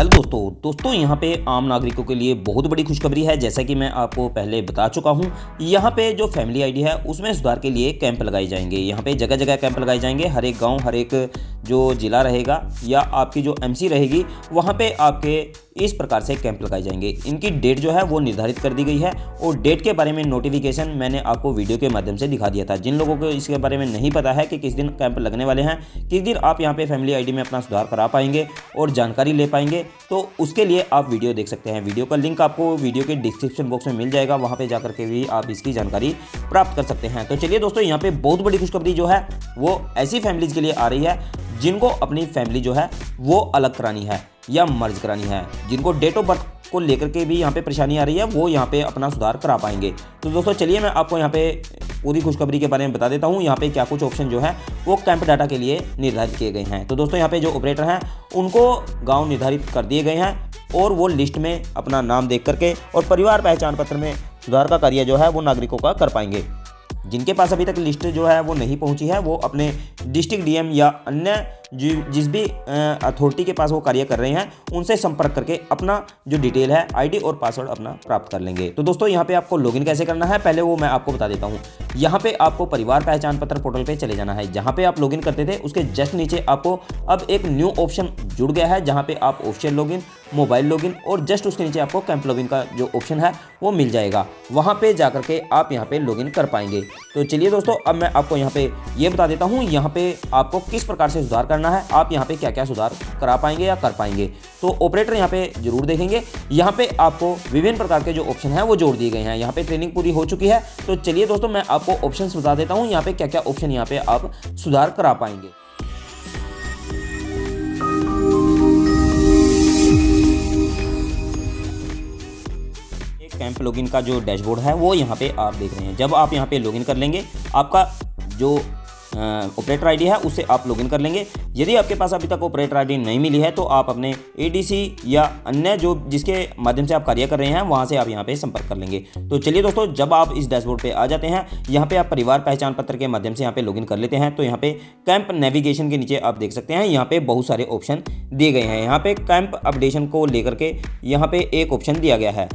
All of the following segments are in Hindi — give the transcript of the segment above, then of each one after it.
हेलो दोस्तों यहाँ पे आम नागरिकों के लिए बहुत बड़ी खुशखबरी है। जैसा कि मैं आपको पहले बता चुका हूँ, यहाँ पे जो फैमिली आईडी है उसमें सुधार के लिए कैंप लगाए जाएंगे। यहाँ पे जगह जगह कैंप लगाए जाएंगे। हर एक गांव, हर एक जो जिला रहेगा या आपकी जो एमसी रहेगी, वहाँ पे आपके इस प्रकार से कैंप लगाए जाएंगे। इनकी डेट जो है वो निर्धारित कर दी गई है और डेट के बारे में नोटिफिकेशन मैंने आपको वीडियो के माध्यम से दिखा दिया था। जिन लोगों को इसके बारे में नहीं पता है कि किस दिन कैंप लगने वाले हैं, किस दिन आप यहाँ पे फैमिली आईडी में अपना सुधार करा पाएंगे और जानकारी ले पाएंगे, तो उसके लिए आप वीडियो देख सकते हैं। वीडियो का लिंक आपको वीडियो के डिस्क्रिप्शन बॉक्स में मिल जाएगा, वहाँ पे जाकर के भी आप इसकी जानकारी प्राप्त कर सकते हैं। तो चलिए दोस्तों, यहाँ पे बहुत बड़ी खुशखबरी जो है वो ऐसी फैमिलीज के लिए आ रही है जिनको अपनी फैमिली जो है वो अलग करानी है या मर्ज करानी है, जिनको डेट ऑफ बर्थ को लेकर के भी यहाँ पे परेशानी आ रही है, वो यहाँ पे अपना सुधार करा पाएंगे। तो दोस्तों चलिए मैं आपको यहाँ पे पूरी खुशखबरी के बारे में बता देता हूँ। यहाँ पे क्या कुछ ऑप्शन जो है वो कैंप डाटा के लिए निर्धारित किए गए हैं। तो दोस्तों यहाँ पे जो ऑपरेटर हैं उनको गांव निर्धारित कर दिए गए हैं और वो लिस्ट में अपना नाम देख करके और परिवार पहचान पत्र में सुधार का कार्य जो है वो नागरिकों का कर पाएंगे। जिनके पास अभी तक लिस्ट जो है वो नहीं पहुंची है, वो अपने डिस्ट्रिक्ट डीएम या अन्य जिस भी अथॉरिटी के पास वो कार्य कर रहे हैं उनसे संपर्क करके अपना जो डिटेल है आईडी और पासवर्ड अपना प्राप्त कर लेंगे। तो दोस्तों यहाँ पे आपको लॉगिन कैसे करना है पहले वो मैं आपको बता देता हूँ। यहाँ पे आपको परिवार पहचान पत्र पोर्टल पे चले जाना है। जहाँ पे आप लॉगिन करते थे उसके जस्ट नीचे आपको अब एक न्यू ऑप्शन जुड़ गया है, जहाँ पे आप ऑफिशियल लॉगिन, मोबाइल लॉगिन और जस्ट उसके नीचे आपको कैंप लॉगिन का जो ऑप्शन है वो मिल जाएगा। वहाँ पे जाकर के आप यहाँ पे लॉगिन कर पाएंगे। तो चलिए दोस्तों, अब मैं आपको यहाँ पे ये बता देता हूँ यहाँ पे आपको किस प्रकार से सुधार करना है, आप यहाँ पे क्या क्या सुधार करा पाएंगे या कर पाएंगे। तो ऑपरेटर यहाँ पे जरूर देखेंगे। यहाँ पे आपको विभिन्न प्रकार के जो ऑप्शन है वो जोड़ दिए गए हैं। यहाँ पे ट्रेनिंग पूरी हो चुकी है। तो चलिए दोस्तों, मैं आपको ऑप्शन बता देता हूँ यहाँ पे क्या क्या ऑप्शन यहाँ पे आप सुधार करा पाएंगे। कैंप लॉगिन का जो डैशबोर्ड है वो यहाँ पे आप देख रहे हैं। जब आप यहाँ पे लॉगिन कर लेंगे, आपका जो ऑपरेटर आईडी है उससे आप लॉगिन कर लेंगे। यदि आपके पास अभी तक ऑपरेटर आईडी नहीं मिली है तो आप अपने एडीसी या अन्य जो जिसके माध्यम से आप कार्य कर रहे हैं वहां से आप यहाँ पे संपर्क कर लेंगे। तो चलिए दोस्तों, जब आप इस डैशबोर्ड पे आ जाते हैं, यहाँ पे आप परिवार पहचान पत्र के माध्यम से यहाँ पे लॉगिन कर लेते हैं। तो यहाँ पे कैंप नेविगेशन के नीचे आप देख सकते हैं, यहाँ पे बहुत सारे ऑप्शन दिए गए हैं। यहाँ पे कैंप अपडेशन को लेकर के यहाँ पे एक ऑप्शन दिया गया है।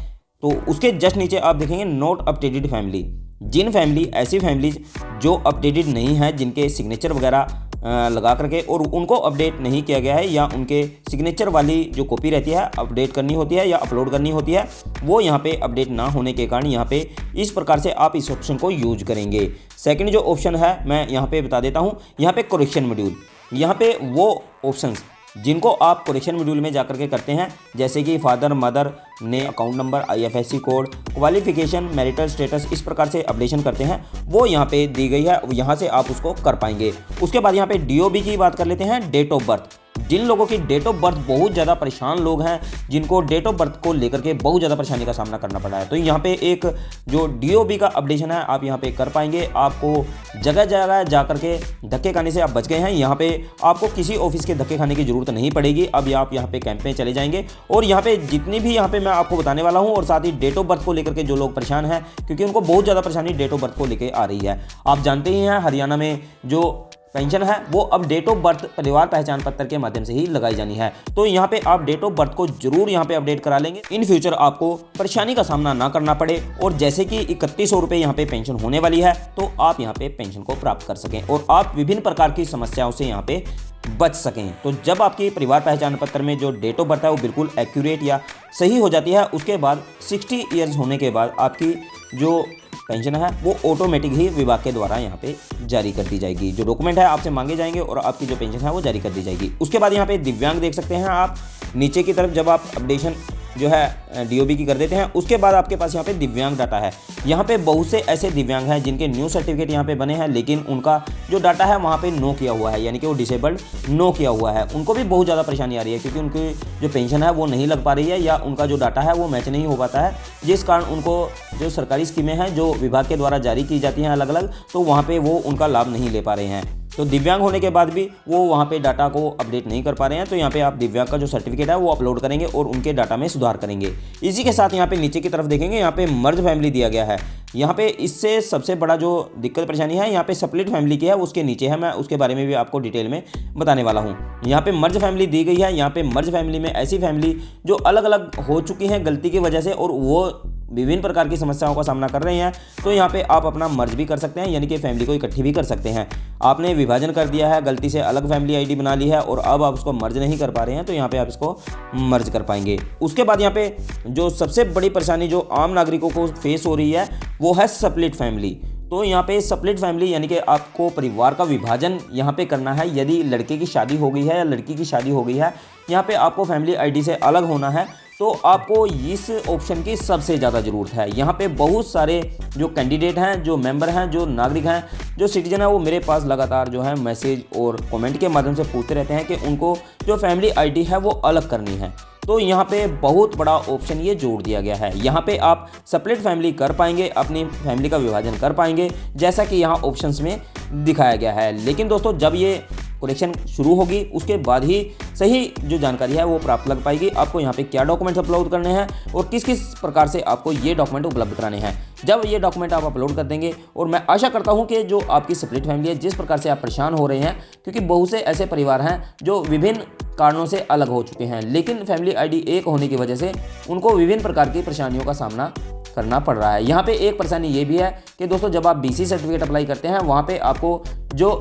तो उसके जस्ट नीचे आप देखेंगे नॉट अपडेटेड फैमिली। जिन फैमिली ऐसी फैमिलीज जो अपडेटेड नहीं है, जिनके सिग्नेचर वगैरह लगा करके और उनको अपडेट नहीं किया गया है या उनके सिग्नेचर वाली जो कॉपी रहती है अपडेट करनी होती है या अपलोड करनी होती है, वो यहाँ पे अपडेट ना होने के कारण यहाँ पे इस प्रकार से आप इस ऑप्शन को यूज करेंगे। सेकंड जो ऑप्शन है मैं यहाँ पे बता देता हूँ, यहाँ पे करेक्शन मॉड्यूल। यहाँ पे वो ऑप्शंस जिनको आप करेक्शन मॉड्यूल में जाकर के करते हैं, जैसे कि फादर मदर ने account number, IFSC code, qualification, marital status, इस प्रकार से अपडेशन करते हैं, वो यहाँ पे दी गई है। यहाँ से आप उसको कर पाएंगे। उसके बाद यहाँ पे डीओबी की बात कर लेते हैं, डेट ऑफ बर्थ। जिन लोगों की डेट ऑफ बर्थ बहुत ज़्यादा परेशान लोग हैं, जिनको डेट ऑफ बर्थ को लेकर के बहुत ज़्यादा परेशानी का सामना करना पड़ा है, तो यहाँ पे एक जो डीओबी का अपडेशन है आप यहाँ पे कर पाएंगे। आपको जगह जगह जा करके धक्के खाने से आप बच गए हैं। यहाँ पे आपको किसी ऑफिस के धक्के खाने की जरूरत नहीं पड़ेगी। अब आप यहाँ पे कैंप में चले जाएंगे और यहाँ पे जितनी भी यहाँ पे मैं आपको बताने वाला हूँ, और साथ ही डेट ऑफ बर्थ को लेकर के जो लोग परेशान हैं, क्योंकि उनको बहुत ज़्यादा परेशानी डेट ऑफ बर्थ को लेकर आ रही है। आप जानते ही हैं हरियाणा में जो पेंशन है वो अब डेट ऑफ बर्थ परिवार पहचान पत्र के माध्यम से ही लगाई जानी है। तो यहाँ पे आप डेट ऑफ बर्थ को जरूर यहाँ पे अपडेट करा लेंगे। इन फ्यूचर आपको परेशानी का सामना ना करना पड़े और जैसे कि 3100 रुपये यहाँ पे पेंशन होने वाली है, तो आप यहाँ पे पेंशन को प्राप्त कर सकें और आप विभिन्न प्रकार की समस्याओं से यहाँ पे बच सकें। तो जब आपकी परिवार पहचान पत्र में जो डेट ऑफ बर्थ है वो बिल्कुल एक्यूरेट या सही हो जाती है, उसके बाद 60 ईयर्स होने के बाद आपकी जो पेंशन है वो ऑटोमेटिक ही विभाग के द्वारा यहाँ पे जारी कर दी जाएगी। जो डॉक्यूमेंट है आपसे मांगे जाएंगे और आपकी जो पेंशन है वो जारी कर दी जाएगी। उसके बाद यहाँ पे दिव्यांग देख सकते हैं आप नीचे की तरफ। जब आप अपडेशन जो है डीओबी की कर देते हैं, उसके बाद आपके पास यहाँ पे दिव्यांग डाटा है। यहाँ पे बहुत से ऐसे दिव्यांग हैं जिनके न्यू सर्टिफिकेट यहाँ पे बने हैं, लेकिन उनका जो डाटा है वहाँ पे नो किया हुआ है, यानी कि वो डिसेबल्ड नो किया हुआ है। उनको भी बहुत ज़्यादा परेशानी आ रही है क्योंकि उनकी जो पेंशन है वो नहीं लग पा रही है या उनका जो डाटा है वो मैच नहीं हो पाता है, जिस कारण उनको जो सरकारी स्कीमें हैं जो विभाग के द्वारा जारी की जाती हैं अलग अलग, तो वहाँ पर वो उनका लाभ नहीं ले पा रहे हैं। तो दिव्यांग होने के बाद भी वो वहाँ पे डाटा को अपडेट नहीं कर पा रहे हैं। तो यहाँ पे आप दिव्यांग का जो सर्टिफिकेट है वो अपलोड करेंगे और उनके डाटा में सुधार करेंगे। इसी के साथ यहाँ पे नीचे की तरफ देखेंगे, यहाँ पे मर्ज फैमिली दिया गया है। यहाँ पे इससे सबसे बड़ा जो दिक्कत परेशानी है यहाँ पे स्प्लिट फैमिली की है, उसके नीचे है, मैं उसके बारे में भी आपको डिटेल में बताने वाला हूँ। यहाँ पे मर्ज फैमिली दी गई है। यहाँ पे मर्ज फैमिली में ऐसी फैमिली जो अलग अलग हो चुकी हैं गलती की वजह से और वो विभिन्न प्रकार की समस्याओं का सामना कर रहे हैं, तो यहाँ पे आप अपना मर्ज भी कर सकते हैं, यानी कि फैमिली को इकट्ठी भी कर सकते हैं। आपने विभाजन कर दिया है, गलती से अलग फैमिली आईडी बना ली है और अब आप उसको मर्ज नहीं कर पा रहे हैं, तो यहाँ पे आप इसको मर्ज कर पाएंगे। उसके बाद यहाँ पे जो सबसे बड़ी परेशानी जो आम नागरिकों को फेस हो रही है वो है स्प्लिट फैमिली। तो यहाँ पे स्प्लिट फैमिली यानी कि आपको परिवार का विभाजन यहाँ पे करना है। यदि लड़के की शादी हो गई है या लड़की की शादी हो गई है, यहाँ पे आपको फैमिली आईडी से अलग होना है, तो आपको इस ऑप्शन की सबसे ज़्यादा ज़रूरत है। यहाँ पे बहुत सारे जो कैंडिडेट हैं, जो मेंबर हैं, जो नागरिक हैं, जो सिटीजन है, वो मेरे पास लगातार जो है मैसेज और कमेंट के माध्यम से पूछते रहते हैं कि उनको जो फैमिली आईडी है वो अलग करनी है। तो यहाँ पे बहुत बड़ा ऑप्शन ये जोड़ दिया गया है। यहाँ पे आप स्प्लिट फैमिली कर पाएंगे, अपनी फैमिली का विभाजन कर पाएंगे, जैसा कि यहाँ ऑप्शंस में दिखाया गया है। लेकिन दोस्तों जब ये करेक्शन शुरू होगी उसके बाद ही सही जो जानकारी है वो प्राप्त लग पाएगी। आपको यहाँ पे क्या डॉक्यूमेंट्स अपलोड करने हैं और किस किस प्रकार से आपको ये डॉक्यूमेंट उपलब्ध कराने हैं। जब ये डॉक्यूमेंट आप अपलोड कर देंगे, और मैं आशा करता हूँ कि जो आपकी स्प्लिट फैमिली है, जिस प्रकार से आप परेशान हो रहे हैं, क्योंकि बहुत से ऐसे परिवार हैं जो विभिन्न कारणों से अलग हो चुके हैं, लेकिन फैमिली आईडी एक होने की वजह से उनको विभिन्न प्रकार की परेशानियों का सामना करना पड़ रहा है। यहाँ पे एक परेशानी ये भी है कि दोस्तों जब आप BC सर्टिफिकेट अप्लाई करते हैं, वहाँ पे आपको जो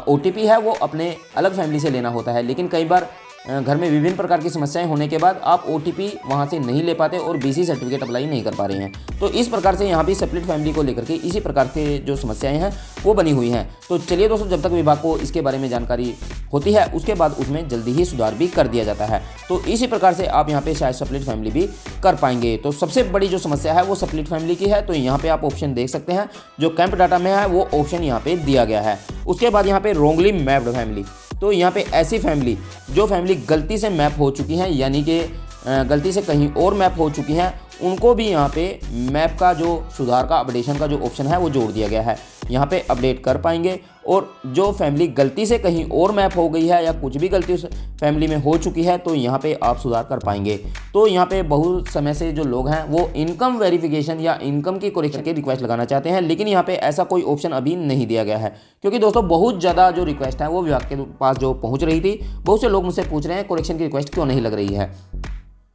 OTP है वो अपने अलग फैमिली से लेना होता है, लेकिन कई बार घर में विभिन्न प्रकार की समस्याएं होने के बाद आप OTP वहां से नहीं ले पाते और BC सर्टिफिकेट अप्लाई नहीं कर पा रहे हैं। तो इस प्रकार से यहाँ भी स्प्लिट फैमिली को लेकर के इसी प्रकार के जो समस्याएं हैं वो बनी हुई हैं। तो चलिए दोस्तों, जब तक विभाग को इसके बारे में जानकारी होती है उसके बाद उसमें जल्दी ही सुधार भी कर दिया जाता है। तो इसी प्रकार से आप यहाँ पे शायद स्प्लिट फैमिली भी कर पाएंगे। तो सबसे बड़ी जो समस्या है वो स्प्लिट फैमिली की है। तो यहाँ पे आप ऑप्शन देख सकते हैं, जो कैंप डाटा में है वो ऑप्शन यहाँ पे दिया गया है। उसके बाद यहाँ पे रोंगली मैप्ड फैमिली, तो यहाँ पे ऐसी फैमिली जो फैमिली गलती से मैप हो चुकी हैं, यानी कि गलती से कहीं और मैप हो चुकी हैं, उनको भी यहाँ पे मैप का जो सुधार का अपडेशन का जो ऑप्शन है वो जोड़ दिया गया है। यहाँ पे अपडेट कर पाएंगे। और जो फैमिली गलती से कहीं और मैप हो गई है या कुछ भी गलती उस फैमिली में हो चुकी है, तो यहाँ पे आप सुधार कर पाएंगे। तो यहाँ पे बहुत समय से जो लोग हैं वो इनकम वेरिफिकेशन या इनकम की करेक्शन की रिक्वेस्ट लगाना चाहते हैं, लेकिन यहाँ पे ऐसा कोई ऑप्शन अभी नहीं दिया गया है, क्योंकि दोस्तों बहुत ज़्यादा जो रिक्वेस्ट है वो विभाग के पास जो पहुँच रही थी, बहुत से लोग मुझसे पूछ रहे हैं करेक्शन की रिक्वेस्ट क्यों नहीं लग रही है।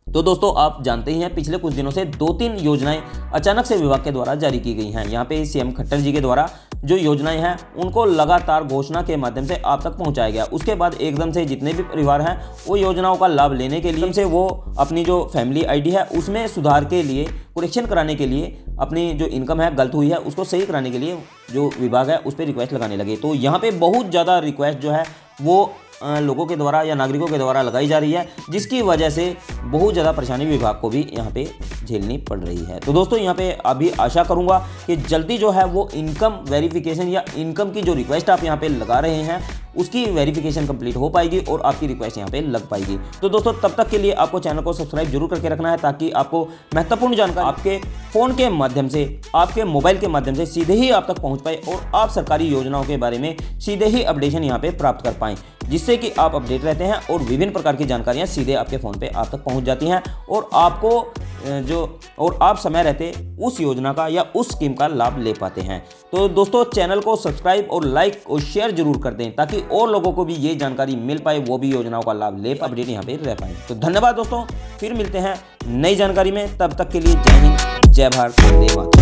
तो दोस्तों आप जानते ही हैं पिछले कुछ दिनों से 2-3 योजनाएं अचानक से विभाग के द्वारा जारी की गई हैं। यहाँ पे CM खट्टर जी के द्वारा जो योजनाएं हैं उनको लगातार घोषणा के माध्यम से आप तक पहुंचाया गया। उसके बाद एकदम से जितने भी परिवार हैं वो योजनाओं का लाभ लेने के लिए से वो अपनी जो फैमिली आईडी है उसमें सुधार के लिए, करेक्शन कराने के लिए, अपनी जो इनकम है गलत हुई है उसको सही कराने के लिए जो विभाग है उस पर रिक्वेस्ट लगाने लगे। तो यहाँ पर बहुत ज़्यादा रिक्वेस्ट जो है वो लोगों के द्वारा या नागरिकों के द्वारा लगाई जा रही है, जिसकी वजह से बहुत ज़्यादा परेशानी विभाग को भी यहाँ पे झेलनी पड़ रही है। तो दोस्तों यहाँ पे अभी आशा करूँगा कि जल्दी जो है वो इनकम वेरिफिकेशन या इनकम की जो रिक्वेस्ट आप यहाँ पे लगा रहे हैं उसकी वेरिफिकेशन कंप्लीट हो पाएगी और आपकी रिक्वेस्ट यहाँ पे लग पाएगी। तो दोस्तों तब तक के लिए आपको चैनल को सब्सक्राइब जरूर करके रखना है, ताकि आपको महत्वपूर्ण जानकारी आपके फ़ोन के माध्यम से, आपके मोबाइल के माध्यम से सीधे ही आप तक पहुँच पाए और आप सरकारी योजनाओं के बारे में सीधे ही अपडेशन यहाँ पे प्राप्त कर पाएँ, जिससे कि आप अपडेट रहते हैं और विभिन्न प्रकार की जानकारियाँ सीधे आपके फ़ोन पे आप तक पहुँच जाती हैं और आपको आप समय रहते उस योजना का या उस स्कीम का लाभ ले पाते हैं। तो दोस्तों चैनल को सब्सक्राइब और लाइक और शेयर जरूर कर दें, ताकि और लोगों को भी ये जानकारी मिल पाए, वो भी योजनाओं का लाभ ले अपडेट यहाँ पे रह पाए। तो धन्यवाद दोस्तों, फिर मिलते हैं नई जानकारी में। तब तक के लिए जय हिंद, जय भारत, वंदे मातरम।